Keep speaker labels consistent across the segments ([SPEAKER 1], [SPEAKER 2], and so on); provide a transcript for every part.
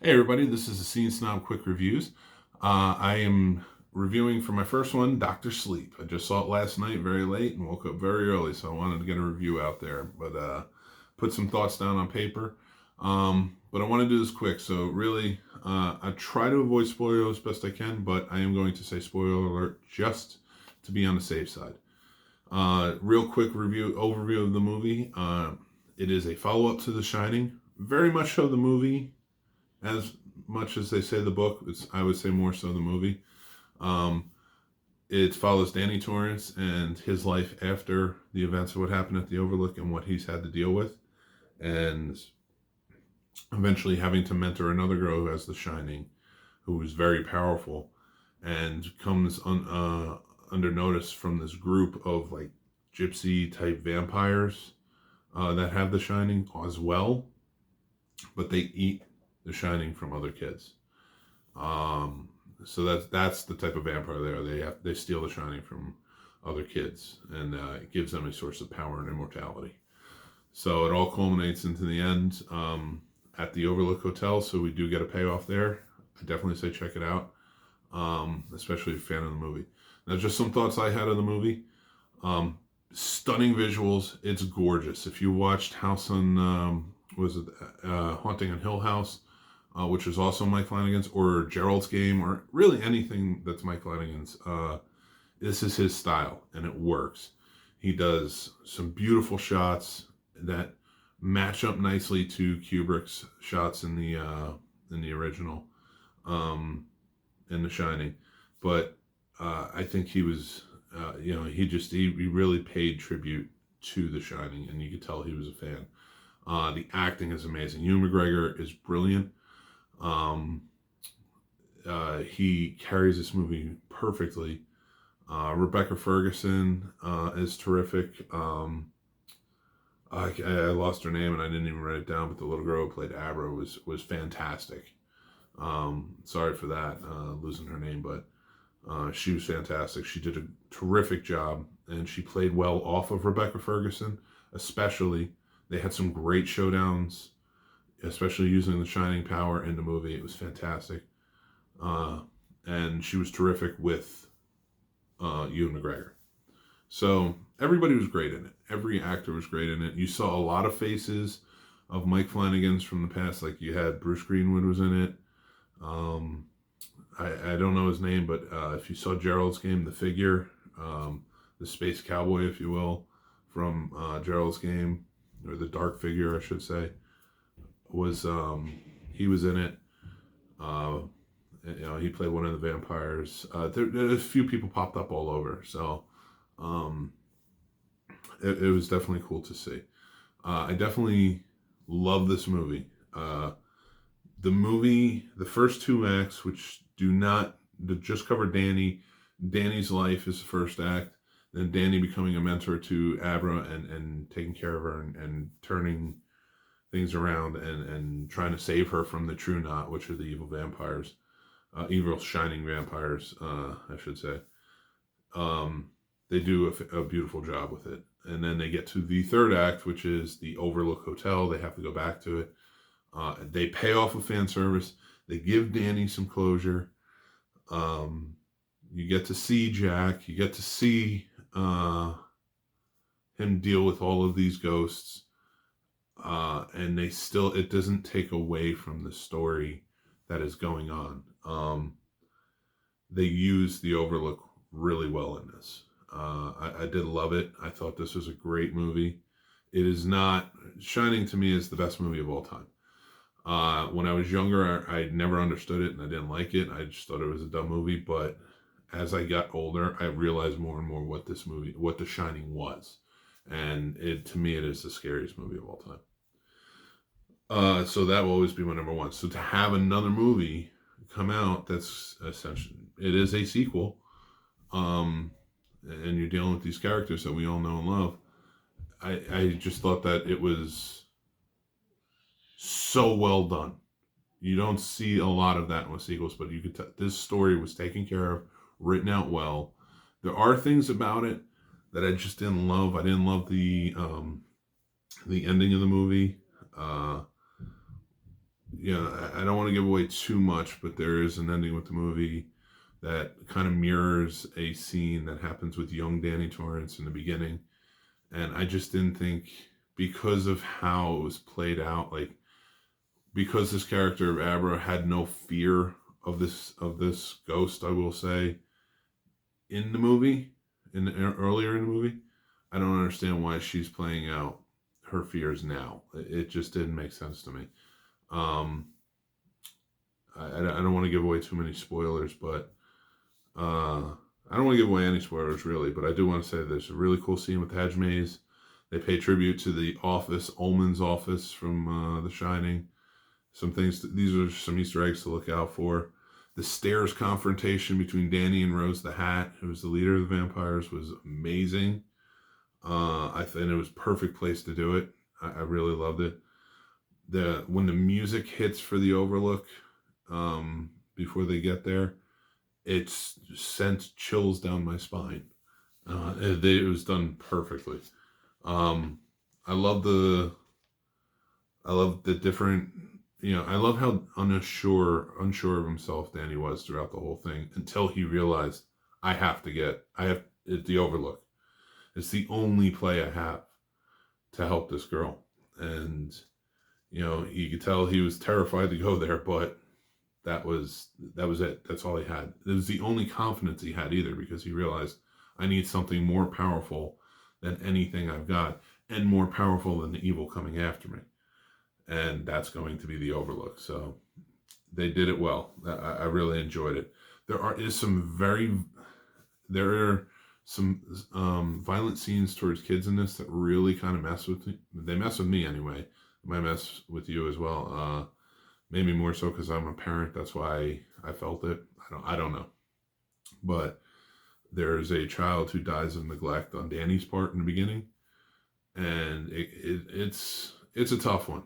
[SPEAKER 1] Hey everybody, this is the Scene Snob Quick Reviews. I am reviewing for my first one, Doctor Sleep. I just saw it last night very late and woke up very early, so I wanted to get a review out there. But put some thoughts down on paper. But I want to do this quick, so really, I try to avoid spoilers as best I can, but I am going to say spoiler alert just to be on the safe side. Real quick overview of the movie. It is a follow up to The Shining. Very much so the movie as much as they say the book. I would say more so the movie. Um, it follows Danny Torrance and his life after the events of what happened at the Overlook and what he's had to deal with, and eventually having to mentor another girl who has the Shining, who is very powerful, and comes under notice from this group of like gypsy type vampires that have the Shining as well, but they eat the Shining from other kids. Um, so that's the type of vampire they are. They steal the Shining from other kids, and it gives them a source of power and immortality. So it all culminates into the end at the Overlook Hotel. So we do get a payoff there. I definitely say check it out, especially if you're a fan of the movie. Now, just some thoughts I had of the movie. Stunning visuals. It's gorgeous. If you watched House on was it Haunting on Hill House, which is also Mike Flanagan's, or Gerald's Game, or really anything that's Mike Flanagan's. This is his style, and it works. He does some beautiful shots that match up nicely to Kubrick's shots in the original, in The Shining. But I think he was, he really paid tribute to The Shining, and you could tell he was a fan. The acting is amazing. Ewan McGregor is brilliant. Um, he carries this movie perfectly. Rebecca Ferguson is terrific. I lost her name and I didn't even write it down, but the little girl who played Abra was fantastic. Sorry for that, losing her name, but she was fantastic. She did a terrific job, and she played well off of Rebecca Ferguson, especially. They had some great showdowns, especially using the Shining power in the movie. It was fantastic. And she was terrific with Ewan McGregor. So everybody was great in it. Every actor was great in it. You saw a lot of faces of Mike Flanagan's from the past. Like you had Bruce Greenwood was in it. I don't know his name, but if you saw Gerald's Game, the figure, the space cowboy, if you will, from Gerald's Game, or the dark figure, I should say, was he was in it. He played one of the vampires. There a few people popped up all over, so it was definitely cool to see. I definitely love this movie. The first two acts, which do not that just cover Danny's life is the first act. Then Danny becoming a mentor to Abra and taking care of her and turning things around and trying to save her from the True Knot, which are the evil vampires, evil shining vampires, I should say. They do a beautiful job with it. And then they get to the third act, which is the Overlook Hotel. They have to go back to it. They pay off of fan service. They give Danny some closure. You get to see Jack. You get to see him deal with all of these ghosts. And it doesn't take away from the story that is going on. They use the Overlook really well in this. I did love it. I thought this was a great movie. It is not, Shining to me is the best movie of all time. When I was younger, I never understood it and I didn't like it. I just thought it was a dumb movie. But as I got older, I realized more and more what The Shining was. And to me, it is the scariest movie of all time. So that will always be my number one. So to have another movie come out that's essentially, it is a sequel, and you're dealing with these characters that we all know and love. I just thought that it was so well done. You don't see a lot of that with sequels, but you could tell this story was taken care of, written out well. There are things about it that I just didn't love. I didn't love the ending of the movie. I don't want to give away too much, but there is an ending with the movie that kind of mirrors a scene that happens with young Danny Torrance in the beginning. And I just didn't think, because of how it was played out, like, because this character of Abra had no fear of this ghost, I will say, in the movie, earlier in the movie, I don't understand why she's playing out her fears now. It just didn't make sense to me. I don't want to give away too many spoilers, but I don't want to give away any spoilers really, but I do want to say there's a really cool scene with Hedge Maze. They pay tribute to the office, Ullman's office from The Shining. These are some Easter eggs to look out for. The stairs confrontation between Danny and Rose the Hat, who's the leader of the vampires, was amazing. I think it was perfect place to do it. I really loved it. When the music hits for the Overlook, before they get there, it's sent chills down my spine. It was done perfectly. I love the different, I love how unsure of himself Danny was throughout the whole thing, until he realized, it's the Overlook. It's the only play I have to help this girl. And, you could tell he was terrified to go there, but that was it. That's all he had. It was the only confidence he had either, because he realized, I need something more powerful than anything I've got, and more powerful than the evil coming after me. And that's going to be the Overlook. So they did it well. I really enjoyed it. There are some violent scenes towards kids in this that really kind of mess with me. They mess with me anyway. It might mess with you as well. Maybe more so because I'm a parent. That's why I felt it. I don't know. But there's a child who dies of neglect on Danny's part in the beginning, and it's a tough one.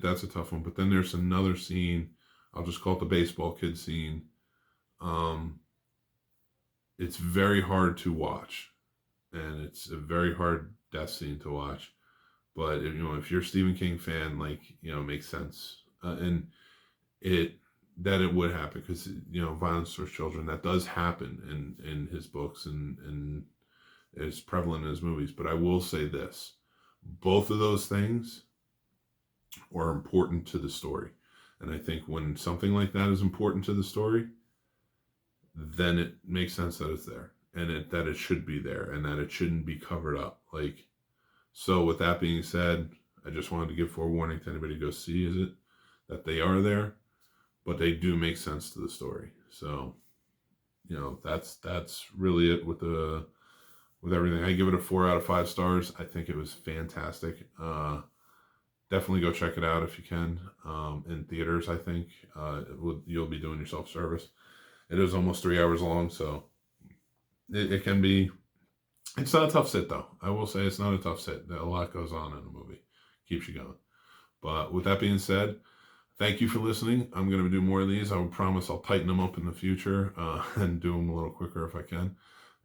[SPEAKER 1] That's a tough one. But then there's another scene. I'll just call it the baseball kid scene. It's very hard to watch, and it's a very hard death scene to watch. But if you're a Stephen King fan, it makes sense. And it would happen, because violence towards children, that does happen in his books, and is prevalent in his movies. But I will say this: both of those things are important to the story, and I think when something like that is important to the story, then it makes sense that it's there, and that it should be there, and that it shouldn't be covered up. So with that being said, I just wanted to give forewarning to anybody to go see that they are there, but they do make sense to the story. So, that's really it with everything. I give it a 4 out of 5 stars. I think it was fantastic. Definitely go check it out if you can. In theaters, I think you'll be doing yourself service. It is almost 3 hours long, so it can be. It's not a tough sit, though. I will say it's not a tough sit. A lot goes on in the movie. Keeps you going. But with that being said, thank you for listening. I'm going to do more of these. I will promise I'll tighten them up in the future and do them a little quicker if I can.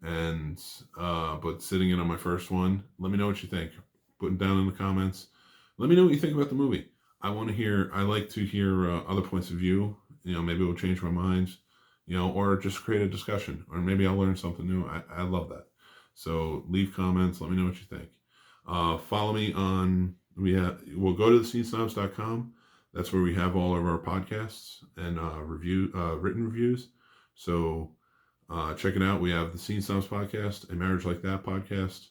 [SPEAKER 1] And but sitting in on my first one, let me know what you think. Put it down in the comments. Let me know what you think about the movie. I like to hear other points of view. Maybe it will change my mind. Or just create a discussion. Or maybe I'll learn something new. I love that. So leave comments. Let me know what you think. Follow me on. We'll go to thescenesnobs.com. That's where we have all of our podcasts and written reviews. So check it out. We have the Scene Snobs podcast, A Marriage Like That podcast,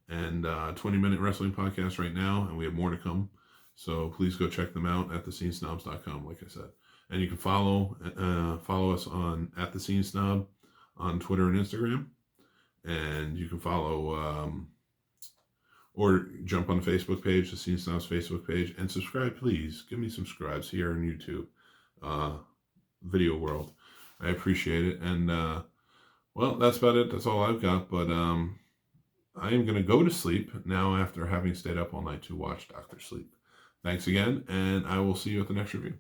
[SPEAKER 1] and 20-minute wrestling podcast right now, and we have more to come. So please go check them out at thescenesnobs.com, like I said. And you can follow us on at the Scene Snob on Twitter and Instagram. And you can follow or jump on the Facebook page, the Scene Snobs Facebook page, and subscribe, please. Give me some subscribes here on YouTube, video world. I appreciate it. And, well, that's about it. That's all I've got. But I am going to go to sleep now after having stayed up all night to watch Dr. Sleep. Thanks again, and I will see you at the next review.